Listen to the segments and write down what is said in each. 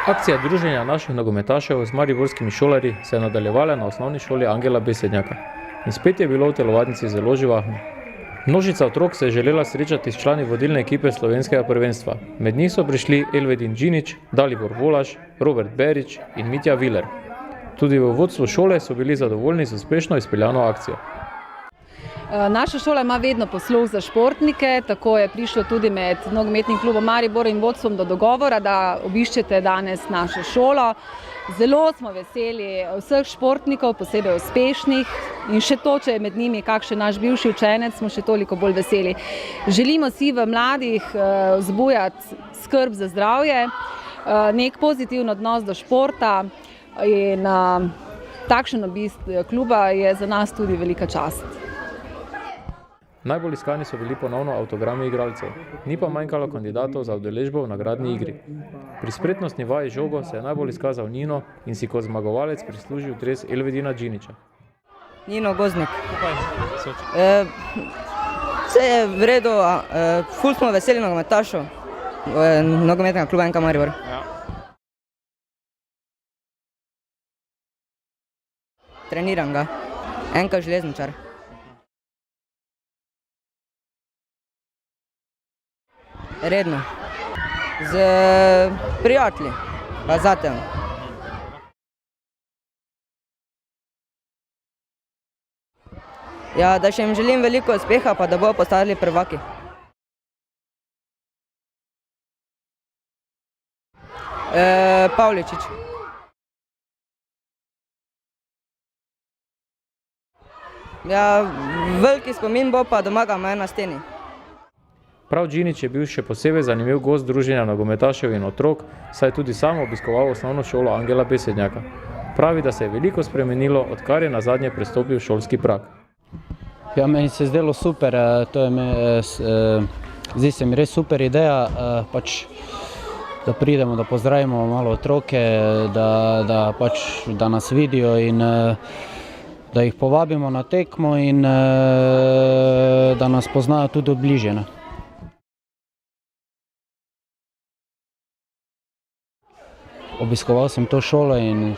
Akcija druženja naših nogometašev z mariborskimi šolarji se je nadaljevala na osnovni šoli Angela Besednjaka. In spet je bilo v telovadnici zelo živahno. Množica otrok se je želela srečati s člani vodilne ekipe slovenskega prvenstva. Med njih so prišli Elvedin Džinić, Dalibor Volaš, Robert Berić in Mitja Viler. Tudi v vodstvu šole so bili zadovoljni z uspešno izpeljano akcijo. Naša šola ima vedno posluh za športnike, tako je prišlo tudi med nogometnim klubom Maribor in vodstvom do dogovora, da obiščete danes našo šolo. Zelo smo veseli vseh športnikov, posebej uspešnih, in še to, če je med njimi kakšen naš bivši učenec, smo še toliko bolj veseli. Želimo si v mladih vzbujati skrb za zdravje, nek pozitiven odnos do športa, in takšen obisk kluba je za nas tudi velika čast. Najbolj iskani so bili ponovno avtogrami igralcev, ni pa manjkalo kandidatov za udeležbo v nagradni igri. Pri spretnostni vaji žogo se je najbolj izkazal Nino in si kot zmagovalec prislužil dres Elvedina Džinića. Nino Goznik. Vse je v redu, ful smo veseli nogometašov nogometnega kluba NK Maribor. Treniram ga, NK Železničar. Redno, z prijatelji, pa zatem. Ja, da še jim želim veliko uspeha, pa da bodo postali prvaki. Pavličič. Ja, veliki spomin bo pa doma ga imajo na steni. Prav Džinić je bil še posebej zanimiv gost druženja nogometašev in otrok, saj je tudi sam obiskoval osnovno šolo Angela Besednjaka. Pravi, da se je veliko spremenilo, odkar je nazadnje prestopil šolski prag. Ja, meni se je zdelo super, zdi se mi res super ideja, da pridemo, da pozdravimo malo otroke, da nas vidijo in da jih povabimo na tekmo in da nas poznajo tudi od bližje. Obiskoval sem to šolo in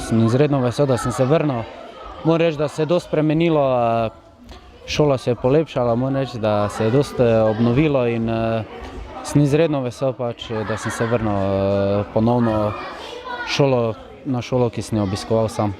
sem izredno vesel, da sem se vrnil. Moram reči, da se je dosti spremenilo, šola se je polepšala, moram reči, da se je dosti obnovilo in sem izredno vesel, da sem se vrnil ponovno na šolo, ki sem jo obiskoval sam.